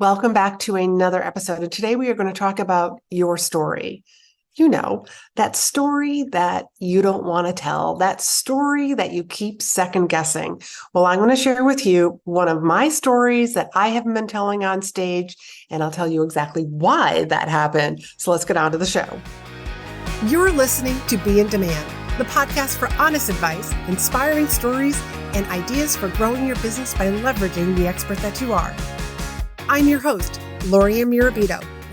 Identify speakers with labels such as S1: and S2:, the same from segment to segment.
S1: Welcome back to another episode. And today we are going to talk about your story. You know, that story that you don't want to tell, that story that you keep second guessing. Well, I'm going to share with you one of my stories that I haven't been telling on stage, and I'll tell you exactly why that happened. So let's get on to the show.
S2: You're listening to Be in Demand, the podcast for honest advice, inspiring stories, and ideas for growing your business by leveraging the expert that you are. I'm your host, Laurie-Ann,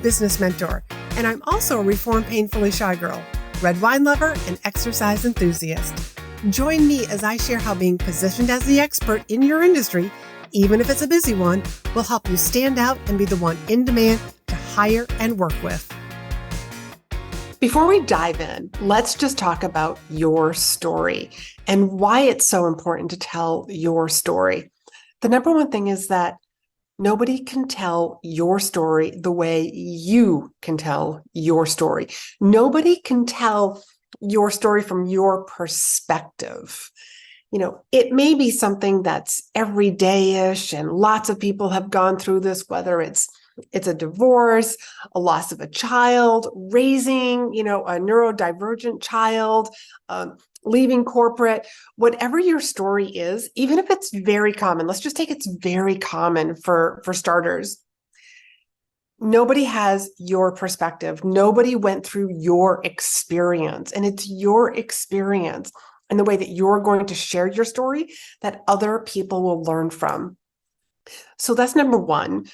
S2: business mentor, and I'm also a reformed painfully shy girl, red wine lover, and exercise enthusiast. Join me as I share how being positioned as the expert in your industry, even if it's a busy one, will help you stand out and be the one in demand to hire and work with.
S1: Before we dive in, let's just talk about your story and why it's so important to tell your story. The number one thing is that nobody can tell your story the way you can tell your story. Nobody can tell your story from your perspective. You know, it may be something that's everyday-ish, and lots of people have gone through this, whether it's a divorce, a loss of a child, raising, a neurodivergent child, leaving corporate, whatever your story is, even if it's very common, let's just take it's very common for starters. Nobody has your perspective. Nobody went through your experience, and it's your experience and the way that you're going to share your story that other people will learn from. So that's number one,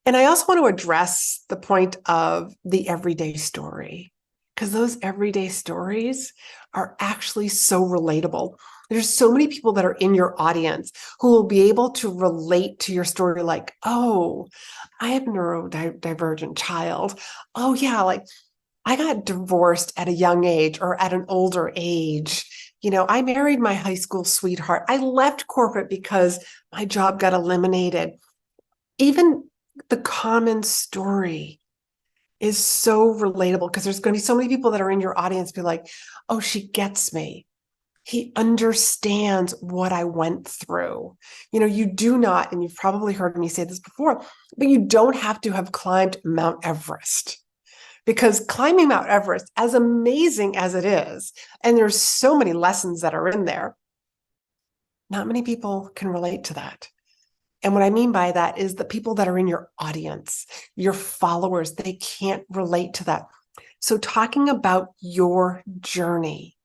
S1: and I also want to address the point of the everyday story, because those everyday stories are actually so relatable. There's so many people that are in your audience who will be able to relate to your story, like, oh, I have a neurodivergent child. Oh, yeah, like I got divorced at a young age or at an older age. I married my high school sweetheart. I left corporate because my job got eliminated. Even the common story is so relatable because there's going to be so many people that are in your audience be like, oh, she gets me. He understands what I went through. You do not, and you've probably heard me say this before, but you don't have to have climbed Mount Everest, because climbing Mount Everest, as amazing as it is, and there's so many lessons that are in there, not many people can relate to that. And what I mean by that is the people that are in your audience, your followers, they can't relate to that. So talking about your journey,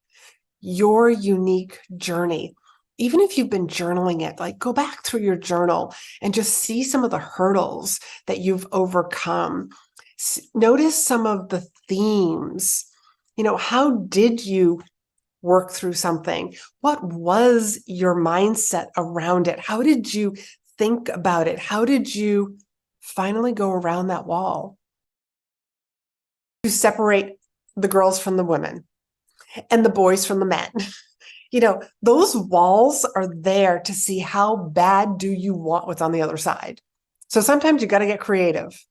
S1: your unique journey, even if you've been journaling it, like go back through your journal and just see some of the hurdles that you've overcome. Notice some of the themes. How did you work through something? What was your mindset around it? How did you think about it? How did you finally go around that wall to separate the girls from the women and the boys from the men? Those walls are there to see how bad do you want what's on the other side. So sometimes you got to get creative.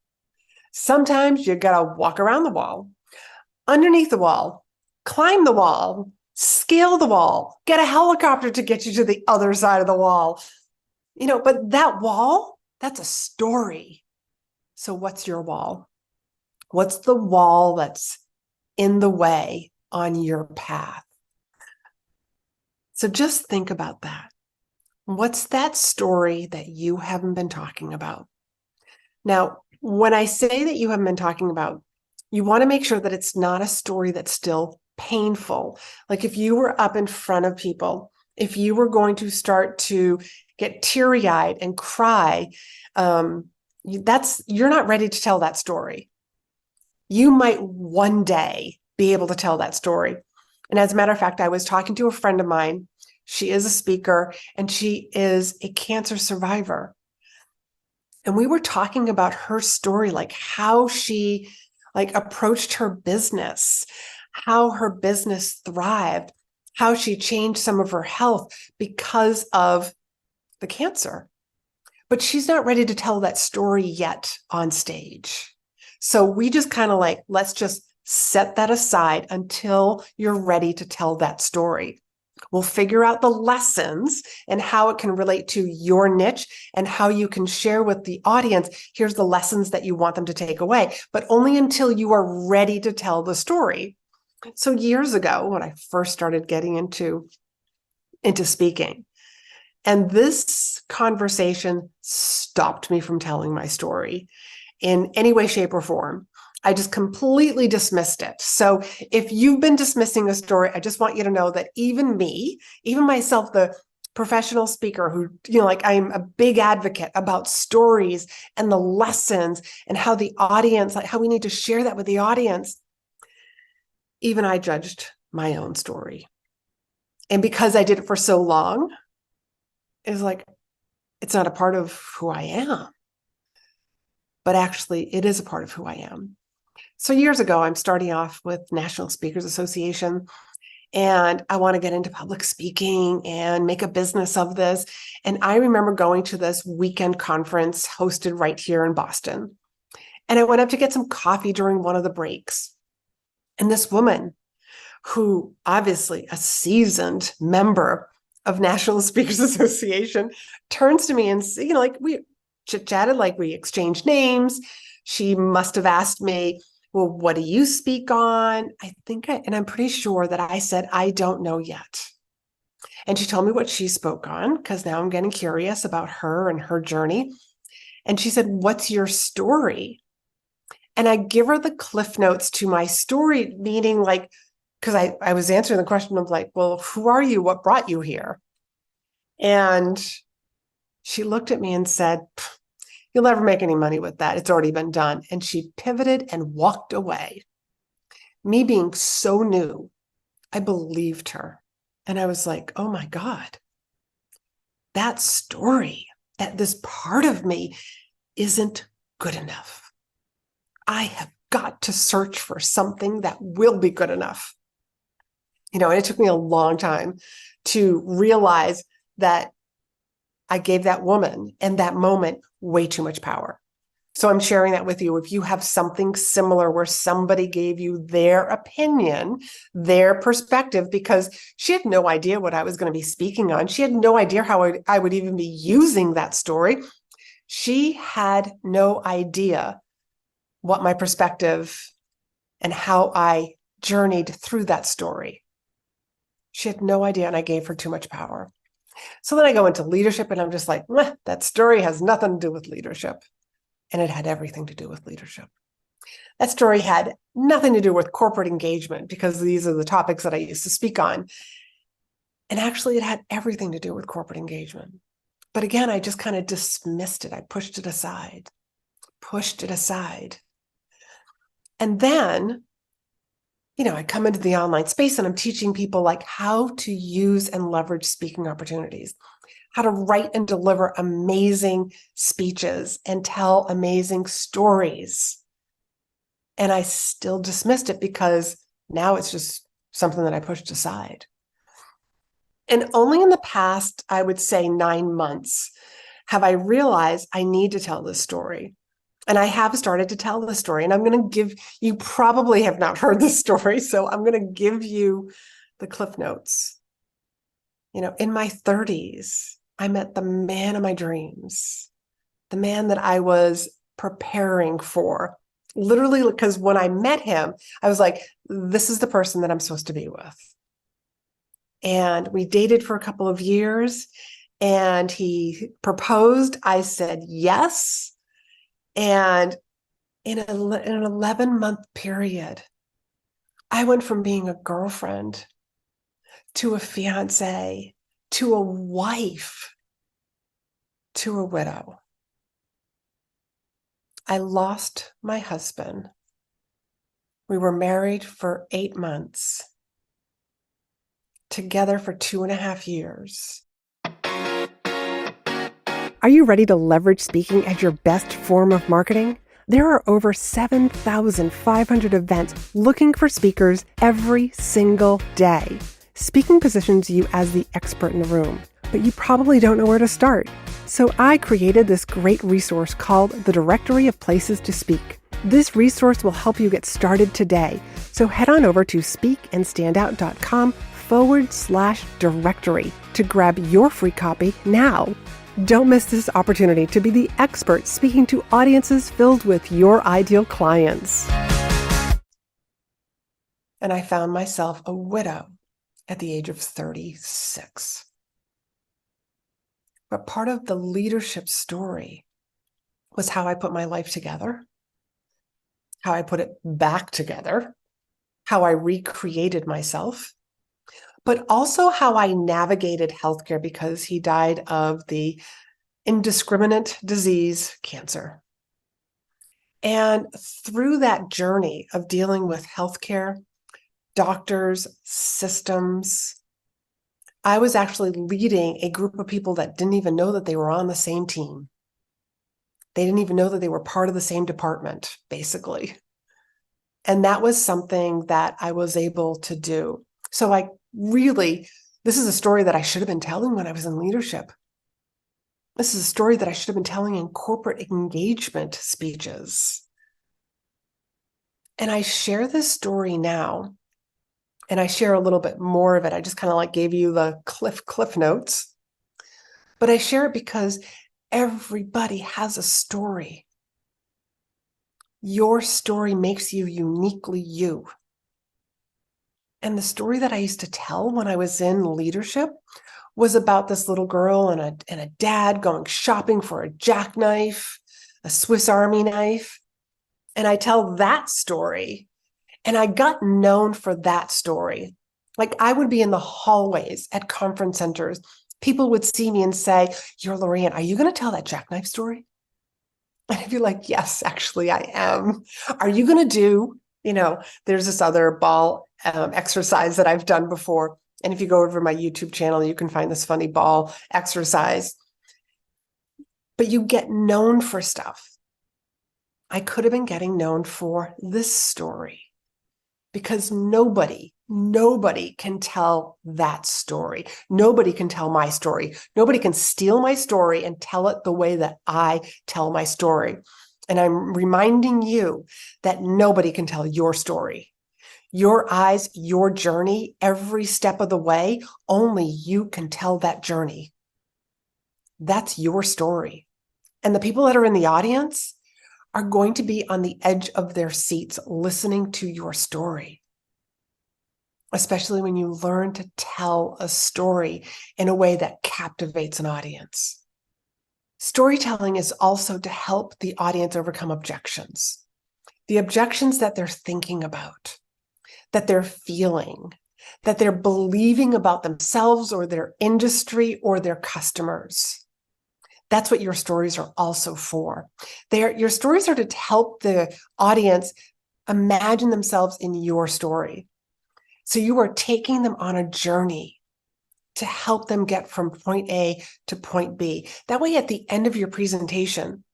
S1: Sometimes you got to walk around the wall, underneath the wall, climb the wall, scale the wall, get a helicopter to get you to the other side of the wall. But that wall, that's a story. So what's your wall? What's the wall that's in the way on your path? So just think about that. What's that story that you haven't been talking about? Now, when I say that you haven't been talking about, you want to make sure that it's not a story that's still painful. Like if you were up in front of people, if you were going to start to get teary-eyed and cry, you're not ready to tell that story. You might one day be able to tell that story. And as a matter of fact, I was talking to a friend of mine. She is a speaker and she is a cancer survivor. And we were talking about her story, like how she approached her business, how her business thrived, how she changed some of her health because of the cancer. But she's not ready to tell that story yet on stage. So we just kind of let's just set that aside until you're ready to tell that story. We'll figure out the lessons and how it can relate to your niche and how you can share with the audience. Here's the lessons that you want them to take away, but only until you are ready to tell the story. So years ago, when I first started getting into speaking, and this conversation stopped me from telling my story in any way, shape, or form. I just completely dismissed it. So if you've been dismissing a story, I just want you to know that even me, even myself, the professional speaker who, like I'm a big advocate about stories and the lessons and how the audience, like how we need to share that with the audience. Even I judged my own story. And because I did it for so long, it's like, it's not a part of who I am. But actually, it is a part of who I am. So years ago, I'm starting off with National Speakers Association, and I want to get into public speaking and make a business of this. And I remember going to this weekend conference hosted right here in Boston. And I went up to get some coffee during one of the breaks. And this woman, who obviously a seasoned member of National Speakers Association, turns to me and, like we chit-chatted, like we exchanged names. She must have asked me, well, what do you speak on? And I'm pretty sure that I said, I don't know yet. And she told me what she spoke on, because now I'm getting curious about her and her journey. And she said, what's your story? And I give her the cliff notes to my story, meaning like, because I was answering the question of like, well, who are you? What brought you here? And she looked at me and said, you'll never make any money with that. It's already been done. And she pivoted and walked away. Me being so new, I believed her. And I was like, oh my God, that story, that this part of me isn't good enough. I have got to search for something that will be good enough. And it took me a long time to realize that I gave that woman and that moment way too much power. So I'm sharing that with you. If you have something similar where somebody gave you their opinion, their perspective, because she had no idea what I was going to be speaking on. She had no idea how I would even be using that story. She had no idea what my perspective and how I journeyed through that story. She had no idea, and I gave her too much power. So then I go into leadership, and I'm just like, that story has nothing to do with leadership. And it had everything to do with leadership. That story had nothing to do with corporate engagement, because these are the topics that I used to speak on. And actually, it had everything to do with corporate engagement. But again, I just kind of dismissed it. I pushed it aside. And then, I come into the online space and I'm teaching people like how to use and leverage speaking opportunities, how to write and deliver amazing speeches and tell amazing stories. And I still dismissed it because now it's just something that I pushed aside. And only in the past, I would say 9 months, have I realized I need to tell this story. And I have started to tell the story, and I'm going to give, you probably have not heard the story, so I'm going to give you the cliff notes. In my 30s, I met the man of my dreams, the man that I was preparing for, literally, because when I met him, I was like, this is the person that I'm supposed to be with. And we dated for a couple of years, and he proposed. I said yes. And in an 11-month period, I went from being a girlfriend to a fiance, to a wife, to a widow. I lost my husband. We were married for 8 months, together for 2.5 years.
S2: Are you ready to leverage speaking as your best form of marketing? There are over 7,500 events looking for speakers every single day. Speaking positions you as the expert in the room, but you probably don't know where to start. So I created this great resource called the Directory of Places to Speak. This resource will help you get started today. So head on over to speakandstandout.com @learning.com/directory to grab your free copy now. Don't miss this opportunity to be the expert speaking to audiences filled with your ideal clients.
S1: And I found myself a widow at the age of 36. But part of the leadership story was how I put my life together, how I put it back together, how I recreated myself, but also how I navigated healthcare because he died of the indiscriminate disease, cancer. And through that journey of dealing with healthcare, doctors, systems, I was actually leading a group of people that didn't even know that they were on the same team. They didn't even know that they were part of the same department, basically. And that was something that I was able to do. So this is a story that I should have been telling when I was in leadership. This is a story that I should have been telling in corporate engagement speeches. And I share this story now, and I share a little bit more of it. I just kind of gave you the cliff notes, but I share it because everybody has a story. Your story makes you uniquely you. And the story that I used to tell when I was in leadership was about this little girl and a dad going shopping for a jackknife, a Swiss Army knife. And I tell that story, and I got known for that story. I would be in the hallways at conference centers. People would see me and say, "You're Laurie-Ann, are you going to tell that jackknife story?" And I'd be like, "Yes, actually, I am." "Are you going to do, there's this other ball exercise that I've done before. And if you go over my YouTube channel, you can find this funny ball exercise. But you get known for stuff. I could have been getting known for this story because nobody can tell that story. Nobody can tell my story. Nobody can steal my story and tell it the way that I tell my story. And I'm reminding you that nobody can tell your story. Your eyes, your journey, every step of the way, only you can tell that journey. That's your story. And the people that are in the audience are going to be on the edge of their seats listening to your story, especially when you learn to tell a story in a way that captivates an audience. Storytelling is also to help the audience overcome objections, the objections that they're thinking about, that they're feeling, that they're believing about themselves or their industry or their customers. That's what your stories are also for. Your stories are to help the audience imagine themselves in your story. So you are taking them on a journey to help them get from point A to point B. That way, at the end of your presentation,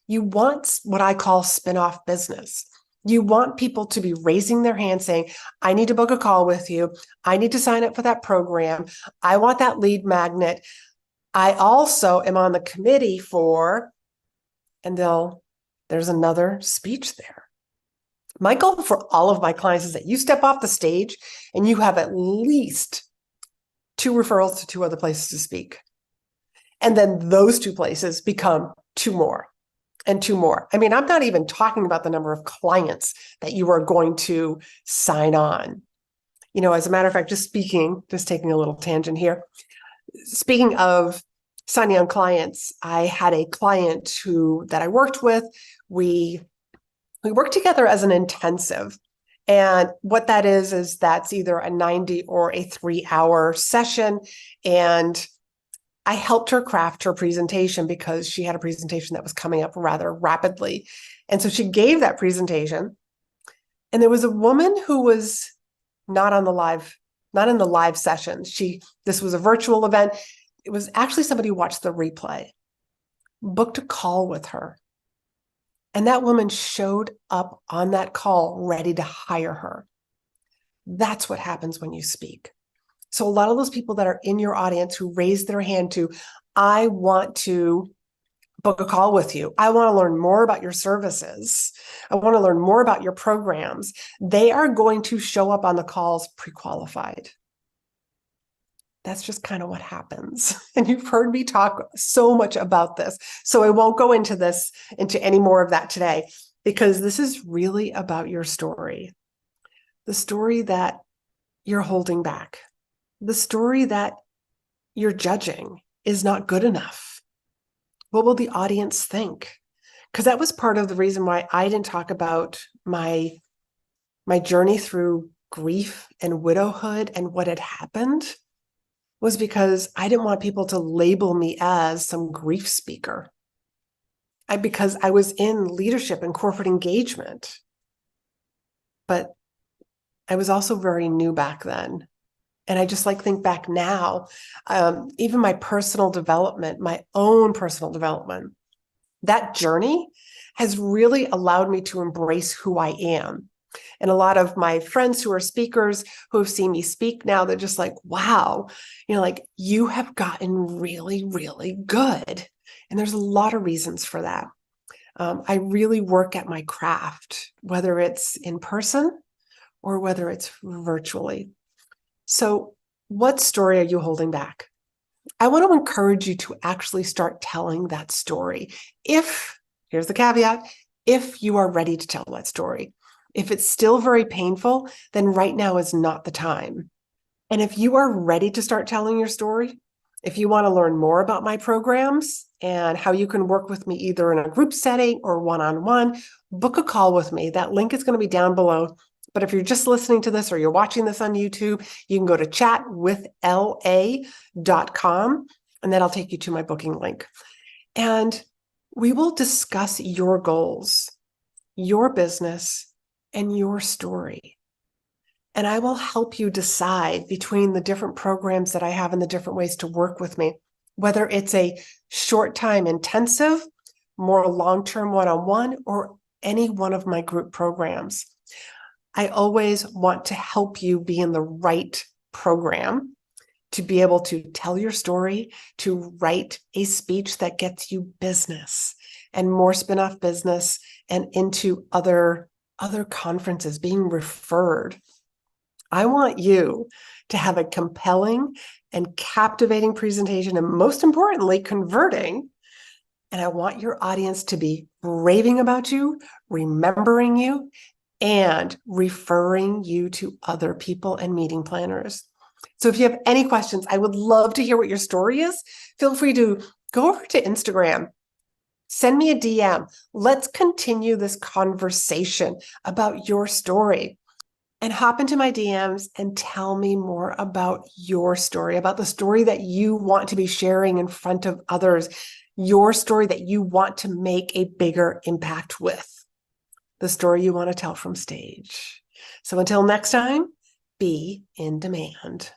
S1: you want what I call spin-off business. You want people to be raising their hand saying, "I need to book a call with you. I need to sign up for that program. I want that lead magnet. I also am on the committee for," and there's another speech there. My goal for all of my clients is that you step off the stage and you have at least 2 referrals to 2 other places to speak. And then those 2 places become 2 more. And 2 more. I mean, I'm not even talking about the number of clients that you are going to sign on. As a matter of fact, just taking a little tangent here. Speaking of signing on clients, I had a client that I worked with. We worked together as an intensive. And what that is that's either a 90 or a 3-hour session. And I helped her craft her presentation because she had a presentation that was coming up rather rapidly. And so she gave that presentation. And there was a woman who was not in the live session. This was a virtual event. It was actually somebody who watched the replay, booked a call with her. And that woman showed up on that call ready to hire her. That's what happens when you speak. So a lot of those people that are in your audience who raise their hand to, "I want to book a call with you. I want to learn more about your services. I want to learn more about your programs." They are going to show up on the calls pre-qualified. That's just kind of what happens. And you've heard me talk so much about this. So I won't go into any more of that today, because this is really about your story. The story that you're holding back. The story that you're judging is not good enough. What will the audience think? Because that was part of the reason why I didn't talk about my journey through grief and widowhood and what had happened, was because I didn't want people to label me as some grief speaker. Because I was in leadership and corporate engagement, but I was also very new back then. And I just think back now, even my personal development, my own personal development, that journey has really allowed me to embrace who I am. And a lot of my friends who are speakers who have seen me speak now, they're just like, wow, you have gotten really, really good. And there's a lot of reasons for that. I really work at my craft, whether it's in person or whether it's virtually. So what story are you holding back? I want to encourage you to actually start telling that story. Here's the caveat, if you are ready to tell that story. If it's still very painful, then right now is not the time. And if you are ready to start telling your story, if you want to learn more about my programs and how you can work with me either in a group setting or one-on-one, book a call with me. That link is going to be down below. But if you're just listening to this or you're watching this on YouTube, you can go to chatwithla.com, and that'll take you to my booking link. And we will discuss your goals, your business, and your story. And I will help you decide between the different programs that I have and the different ways to work with me, whether it's a short time intensive, more long-term one-on-one, or any one of my group programs. I always want to help you be in the right program to be able to tell your story, to write a speech that gets you business and more spin-off business and into other conferences, being referred. I want you to have a compelling and captivating presentation, and most importantly, converting. And I want your audience to be raving about you, remembering you, and referring you to other people and meeting planners. So if you have any questions, I would love to hear what your story is. Feel free to go over to Instagram, send me a DM. Let's continue this conversation about your story, and hop into my DMs and tell me more about your story, about the story that you want to be sharing in front of others, your story that you want to make a bigger impact with. The story you want to tell from stage. So until next time, be in demand.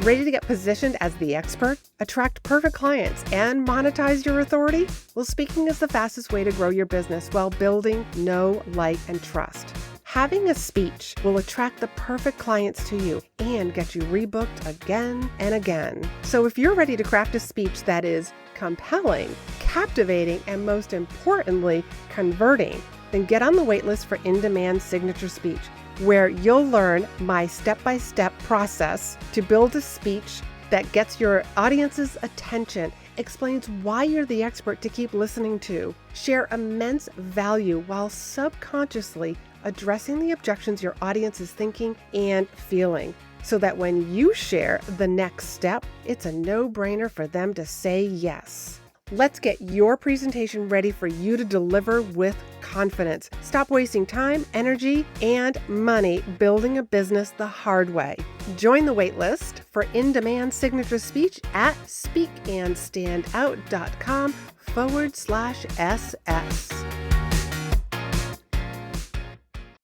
S2: Ready to get positioned as the expert, attract perfect clients, and monetize your authority? Well, speaking is the fastest way to grow your business while building know, like, and trust. Having a speech will attract the perfect clients to you and get you rebooked again and again. So if you're ready to craft a speech that is compelling, captivating, and most importantly, converting, then get on the waitlist for In-Demand Signature Speech, where you'll learn my step-by-step process to build a speech that gets your audience's attention, explains why you're the expert to keep listening to, share immense value while subconsciously addressing the objections your audience is thinking and feeling, so that when you share the next step, it's a no-brainer for them to say yes. Let's get your presentation ready for you to deliver with confidence. Stop wasting time, energy, and money building a business the hard way. Join the waitlist for In-Demand Signature Speech at speakandstandout.com/SS.